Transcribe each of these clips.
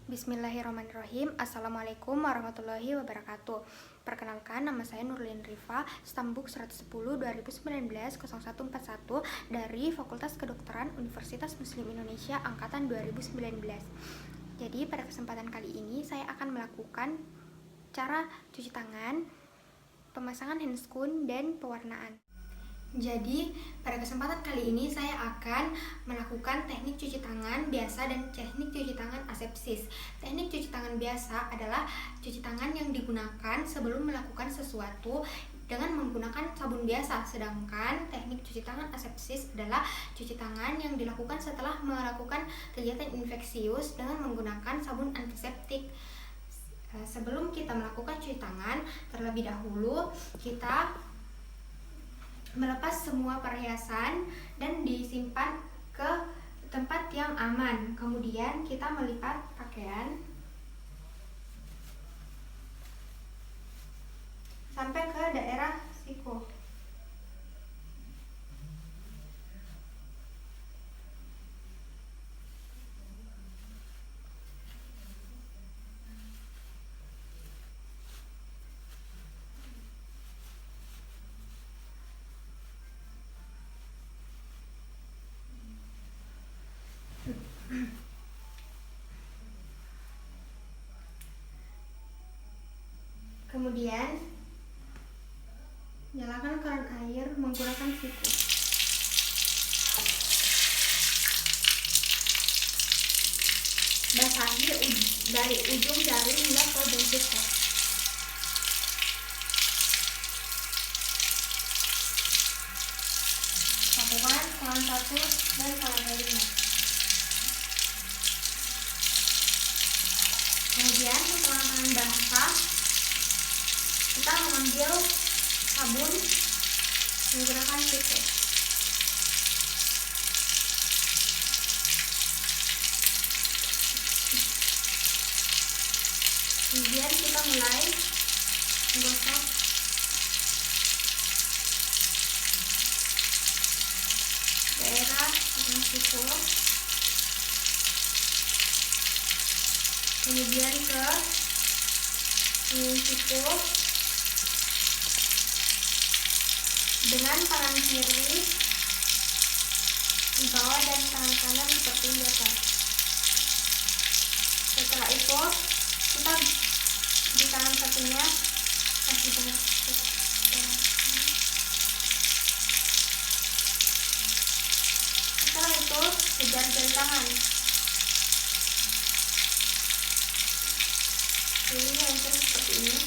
Bismillahirrahmanirrahim. Assalamualaikum warahmatullahi wabarakatuh. Perkenalkan, nama saya Nurlin Rifa, Stambuk 110 2019 0141 dari Fakultas Kedokteran Universitas Muslim Indonesia Angkatan 2019. Jadi pada kesempatan kali ini saya akan melakukan cara cuci tangan, pemasangan handscoon, dan pewarnaan. Jadi pada kesempatan kali ini saya akan melakukan teknik cuci tangan biasa dan teknik cuci tangan asepsis. Teknik cuci tangan biasa adalah cuci tangan yang digunakan sebelum melakukan sesuatu dengan menggunakan sabun biasa, sedangkan teknik cuci tangan asepsis adalah cuci tangan yang dilakukan setelah melakukan kegiatan infeksius dengan menggunakan sabun antiseptik. Sebelum kita melakukan cuci tangan, terlebih dahulu kita melepas semua perhiasan dan disimpan ke tempat yang aman. Kemudian kita melipat pakaian sampai ke daerah siku. Kemudian nyalakan keran air menggunakan siku. Basahi dari ujung jari hingga ke ujung siku. Lakukan tangan 1 dan tangan 5. Kemudian setelah tangan basah, kita mengambil sabun menggunakan siku. Kemudian kita mulai menggosok daerah ujung siku, kemudian ke ujung siku dengan tangan kiri di bawah dan tangan kanan seperti biasa. Setelah itu kita di tangan satunya kasih dengan setelah itu kejar jari tangan. Ini hancur seperti ini.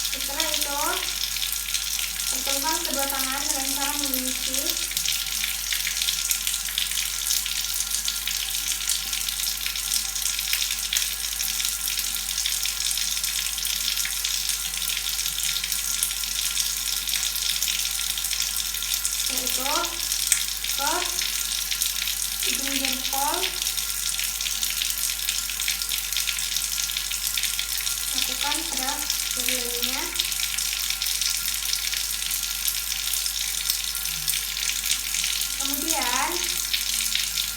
Setelah itu pertemukan kedua tangan dengan cara mengunci. Setelah itu ke ujung jempol, lakukan pada jari lainnya. Kemudian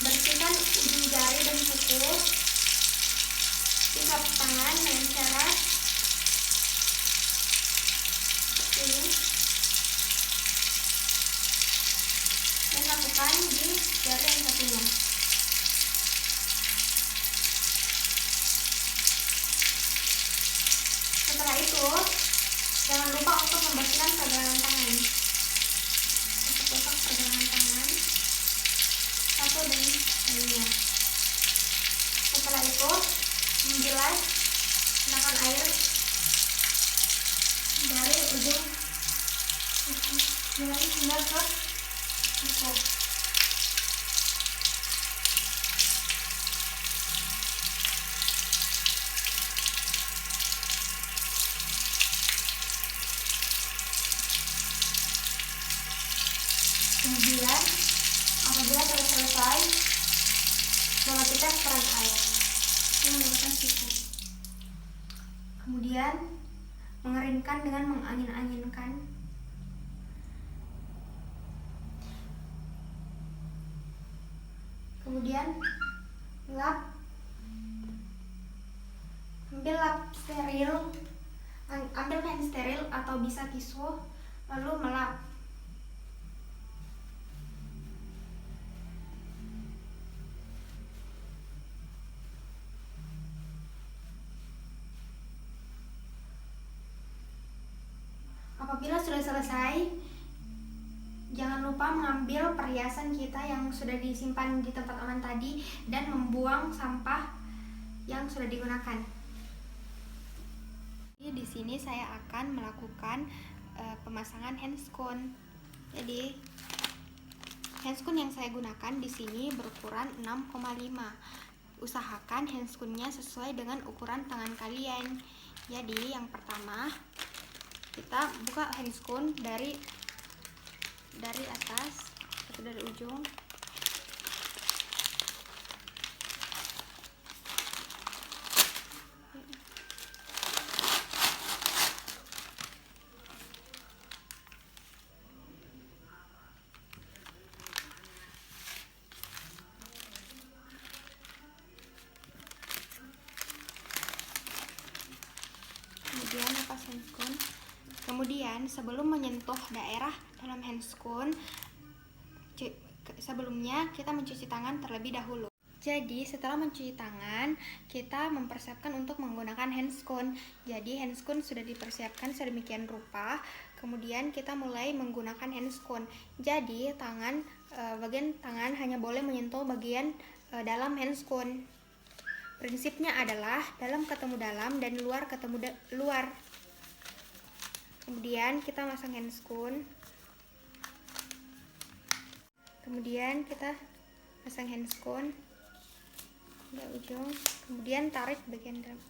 bersihkan ujung jari dan kuku di sapu tangan dengan cara seperti ini, dan lakukan di jari yang satunya. Setelah itu jangan lupa untuk membersihkan pergelangan tangan. Gosok pergelangan tangan satu dan lainnya. Setelah itu membilas gunakan air dari ujung jari hingga ke siku. Kemudian apabila telah selesai, mematikan keran air dan menggunakan siku. Kemudian mengeringkan dengan mengangin-anginkan. kemudian ambil hand steril atau bisa tisu, lalu melap. Apabila sudah selesai, jangan lupa mengambil perhiasan kita yang sudah disimpan di tempat aman tadi dan membuang sampah yang sudah digunakan. Di sini saya akan melakukan pemasangan handscone. Jadi handscone yang saya gunakan di sini berukuran 6,5. Usahakan handscone-nya sesuai dengan ukuran tangan kalian. Jadi yang pertama, kita buka handscone dari atas atau dari ujung. Kemudian lepas handscone. Kemudian sebelum menyentuh daerah dalam handscone, sebelumnya kita mencuci tangan terlebih dahulu. Jadi setelah mencuci tangan, kita mempersiapkan untuk menggunakan handscone. Jadi handscone sudah dipersiapkan sedemikian rupa. Kemudian kita mulai menggunakan handscone. Jadi bagian tangan hanya boleh menyentuh bagian dalam handscone. Prinsipnya adalah dalam ketemu dalam dan luar ketemu luar. Kemudian kita masang handscone. Kemudian kita pasang handscone di ujung. Kemudian tarik bagian dalam.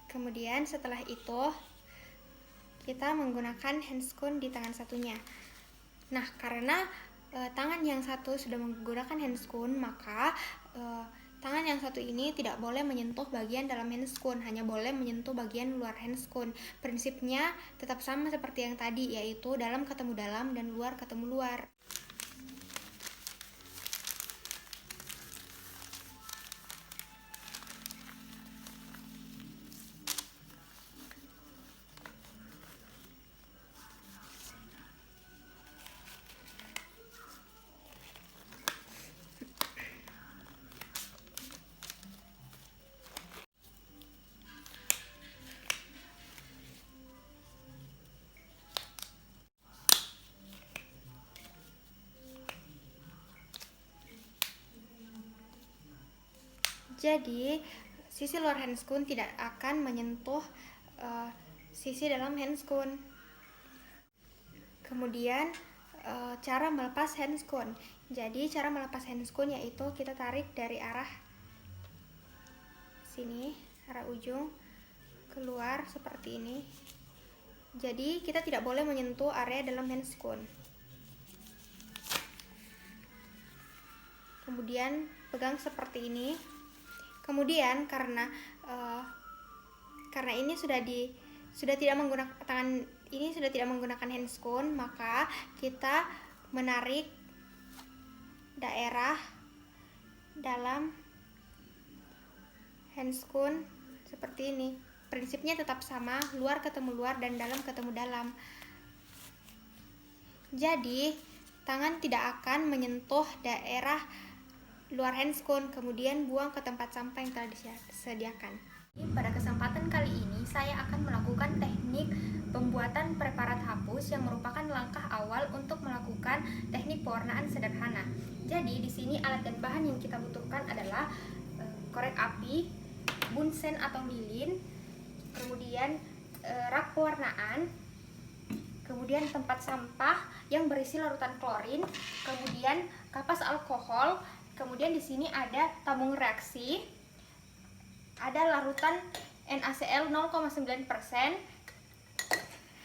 Kemudian setelah itu kita menggunakan handscone di tangan satunya. Nah, karena tangan yang satu sudah menggunakan handscone, maka tangan yang satu ini tidak boleh menyentuh bagian dalam handscone, hanya boleh menyentuh bagian luar handscone. Prinsipnya tetap sama seperti yang tadi, yaitu dalam ketemu dalam dan luar ketemu luar. Jadi sisi luar handscone tidak akan menyentuh sisi dalam handscone. Kemudian cara melepas handscone. Jadi cara melepas handscone yaitu kita tarik dari arah sini, arah ujung keluar seperti ini. Jadi kita tidak boleh menyentuh area dalam handscone. Kemudian pegang seperti ini. Kemudian karena ini sudah tidak menggunakan tangan ini sudah tidak menggunakan handscone, maka kita menarik daerah dalam handscone seperti ini. Prinsipnya tetap sama, luar ketemu luar dan dalam ketemu dalam. Jadi tangan tidak akan menyentuh daerah luar handscone, kemudian buang ke tempat sampah yang telah disediakan. Pada kesempatan kali ini saya akan melakukan teknik pembuatan preparat hapus yang merupakan langkah awal untuk melakukan teknik pewarnaan sederhana. Jadi di sini alat dan bahan yang kita butuhkan adalah korek api, bunsen atau lilin, kemudian rak pewarnaan, kemudian tempat sampah yang berisi larutan klorin, kemudian kapas alkohol. Kemudian di sini ada tabung reaksi, ada larutan NaCl 0,9%,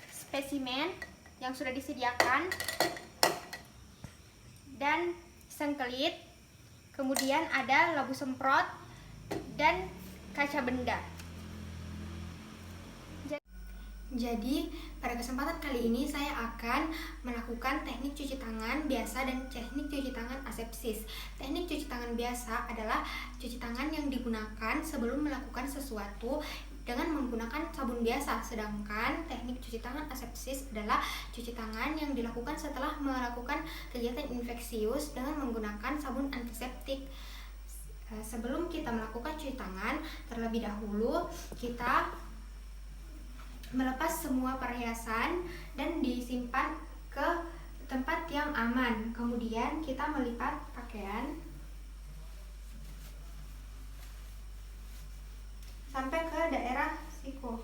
spesimen yang sudah disediakan, dan sengkelit, kemudian ada labu semprot dan kaca benda. Jadi, pada kesempatan kali ini saya akan melakukan teknik cuci tangan biasa dan teknik cuci tangan asepsis. Teknik cuci tangan biasa adalah cuci tangan yang digunakan sebelum melakukan sesuatu dengan menggunakan sabun biasa, sedangkan teknik cuci tangan asepsis adalah cuci tangan yang dilakukan setelah melakukan kegiatan infeksius dengan menggunakan sabun antiseptik. Sebelum kita melakukan cuci tangan, terlebih dahulu kita melepas semua perhiasan dan disimpan ke tempat yang aman. Kemudian kita melipat pakaian sampai ke daerah siku.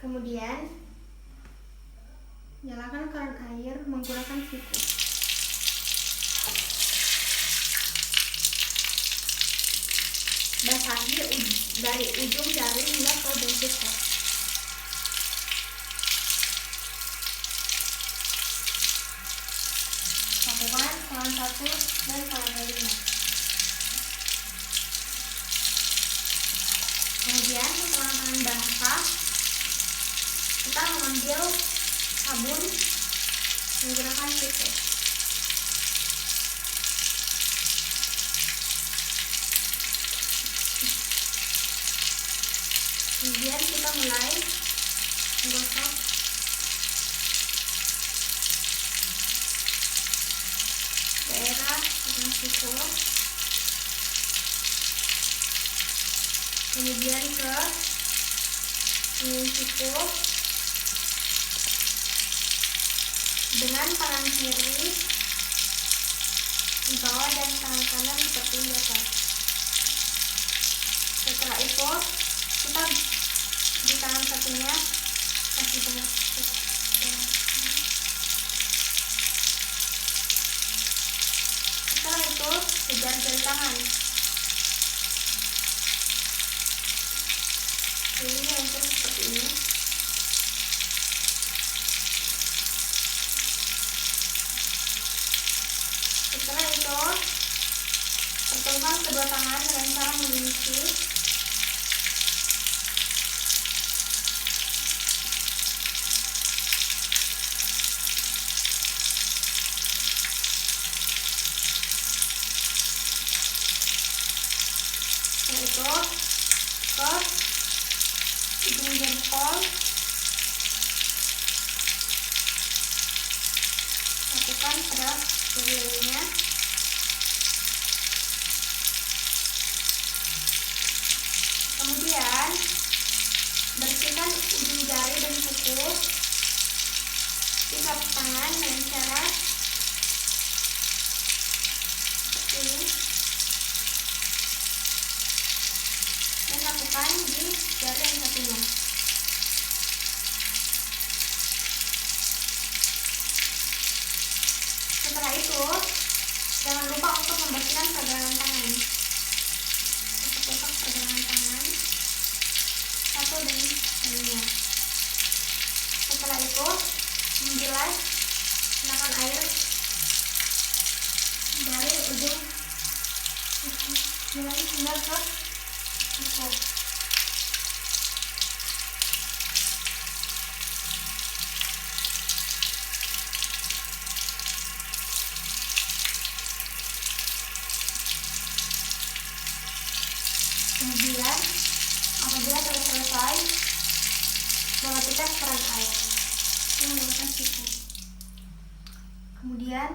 Kemudian nyalakan keran air menggunakan siku. Basahi dari ujung jari hingga ke ujung siku. Lakukan tangan 1 dan tangan 5. Kemudian setelah tangan basah, kita mengambil sabun menggunakan siku. Kemudian kita mulai menggosok daerah ujung siku, kemudian ke ujung siku dengan tangan kiri di bawah dan tangan kanan seperti biasa. Setelah itu kita di tangan satunya kasih dengan setelah itu kejar jari tangan. Ini hancur seperti ini. Setelah itu pertemukan kedua tangan dengan cara mengunci. Setelah itu ke ujung jempol lakukan pada jari-jarinya. Kemudian bersihkan ujung jari dan kuku di telapak tangan dengan cara seperti ini dan lakukan di jari yang satunya. Setelah itu jangan lupa untuk membersihkan pergelangan tangan. Untuk pergelangan tangan satu dan lainnya. Setelah itu membilas menggunakan air dari ujung jari hingga ke siku. Kemudian apabila telah selesai, mematikan keran air dan menggunakan siku. Kemudian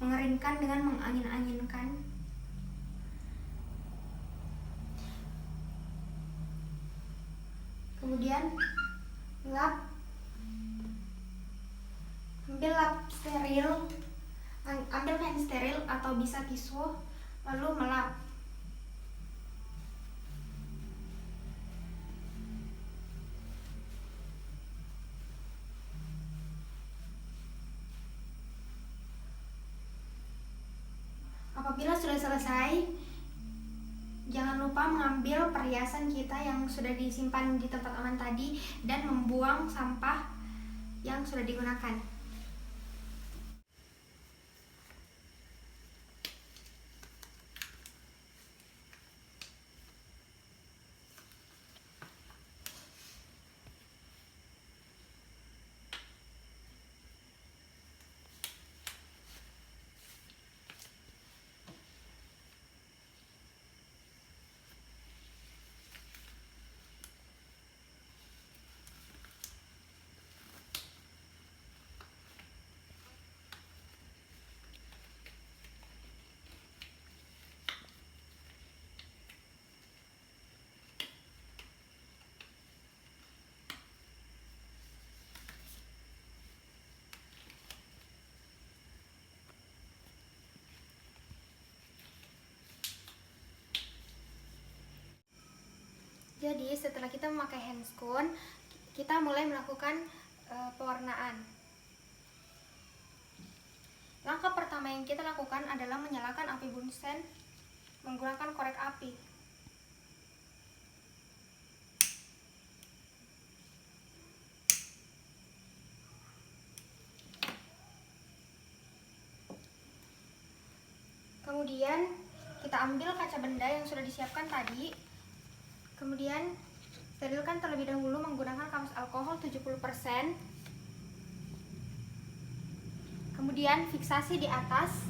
mengeringkan dengan mengangin-anginkan. Kemudian ambil lap steril, ambil kain steril atau bisa tisu, lalu melap. Apabila sudah selesai, jangan lupa mengambil perhiasan kita yang sudah disimpan di tempat aman tadi dan membuang sampah yang sudah digunakan. Jadi setelah kita memakai handscone, kita mulai melakukan pewarnaan. Langkah pertama yang kita lakukan adalah menyalakan api bunsen menggunakan korek api. Kemudian kita ambil kaca benda yang sudah disiapkan tadi. Kemudian sterilkan terlebih dahulu menggunakan kamus alkohol 70%. Kemudian fiksasi di atas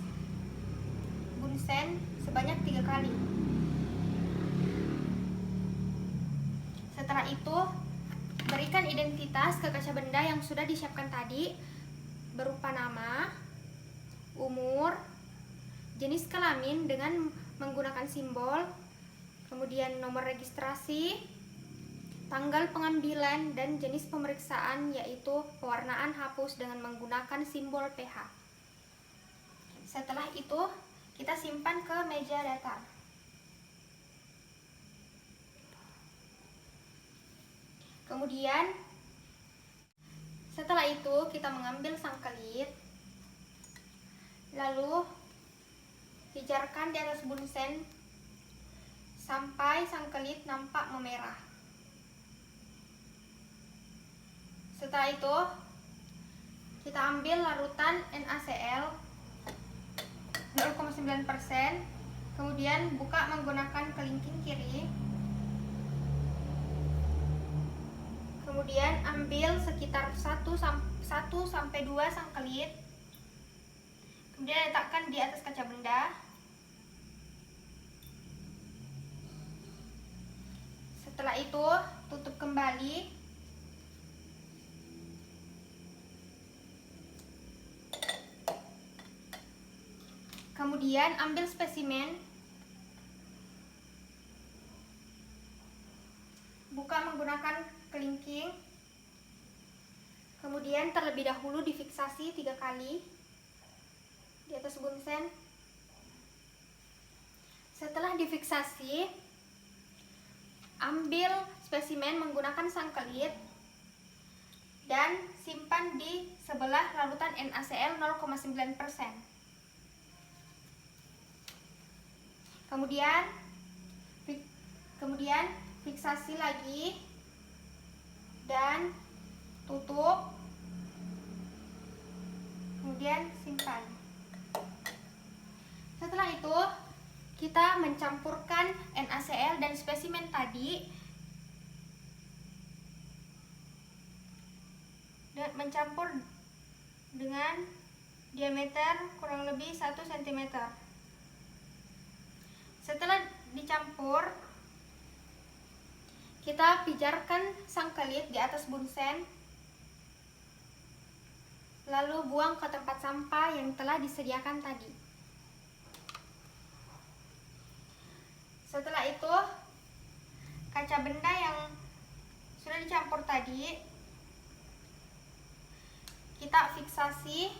bunsen sebanyak 3 kali. Setelah itu, berikan identitas ke kaca benda yang sudah disiapkan tadi berupa nama, umur, jenis kelamin dengan menggunakan simbol, kemudian nomor registrasi, tanggal pengambilan, dan jenis pemeriksaan yaitu pewarnaan hapus dengan menggunakan simbol pH. Setelah itu, kita simpan ke meja datar. Kemudian, setelah itu kita mengambil sangkelit, lalu pijarkan di atas bunsen sampai sangkelit nampak memerah. Setelah itu, kita ambil larutan NaCl 0,9%, kemudian buka menggunakan kelingking kiri. Kemudian ambil sekitar 1-2 sangkelit. Kemudian letakkan di atas kaca benda. Setelah itu, tutup kembali. Kemudian ambil spesimen. Buka menggunakan kelingking. Kemudian terlebih dahulu difiksasi 3 kali di atas bunsen. Setelah difiksasi, ambil spesimen menggunakan sangkelit dan simpan di sebelah larutan NaCl 0,9%. Kemudian fiksasi lagi dan tutup. Kemudian simpan. Setelah itu, kita mencampurkan NaCl dan spesimen tadi dan mencampur dengan diameter kurang lebih 1 cm. Setelah dicampur, kita pijarkan sangkelit di atas bunsen, lalu buang ke tempat sampah yang telah disediakan tadi. Setelah itu, kaca benda yang sudah dicampur tadi kita fiksasi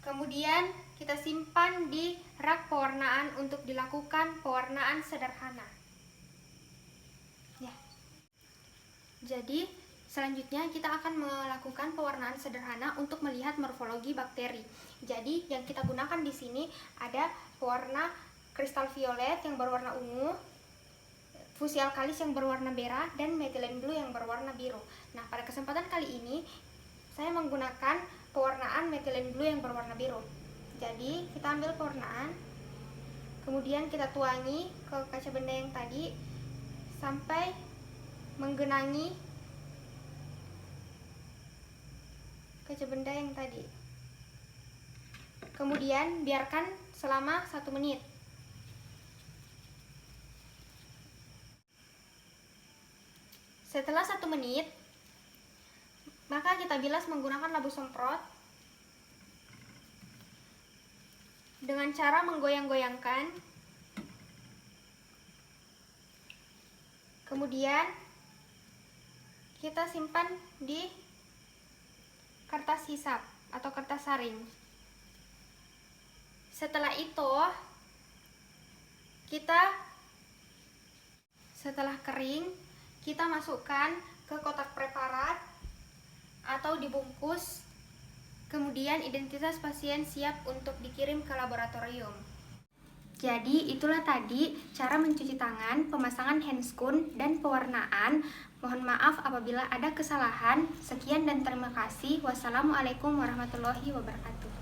kemudian kita simpan di rak pewarnaan untuk dilakukan pewarnaan sederhana. Ya. Jadi Selanjutnya kita akan melakukan pewarnaan sederhana untuk melihat morfologi bakteri. Jadi yang kita gunakan di sini ada pewarna kristal violet yang berwarna ungu, fusi alkalis yang berwarna merah, dan methylene blue yang berwarna biru. Nah, pada kesempatan kali ini saya menggunakan pewarnaan methylene blue yang berwarna biru. Jadi kita ambil pewarnaan, kemudian kita tuangi ke kaca benda yang tadi sampai menggenangi kaca benda yang tadi. Kemudian biarkan selama 1 menit. Setelah 1 menit, maka kita bilas menggunakan labu semprot dengan cara menggoyang-goyangkan. Kemudian kita simpan di kertas hisap atau kertas saring. Setelah itu setelah kering, kita masukkan ke kotak preparat atau dibungkus. Kemudian identitas pasien siap untuk dikirim ke laboratorium. Jadi itulah tadi cara mencuci tangan, pemasangan handscoon, dan pewarnaan. Mohon maaf apabila ada kesalahan. Sekian dan terima kasih. Wassalamualaikum warahmatullahi wabarakatuh.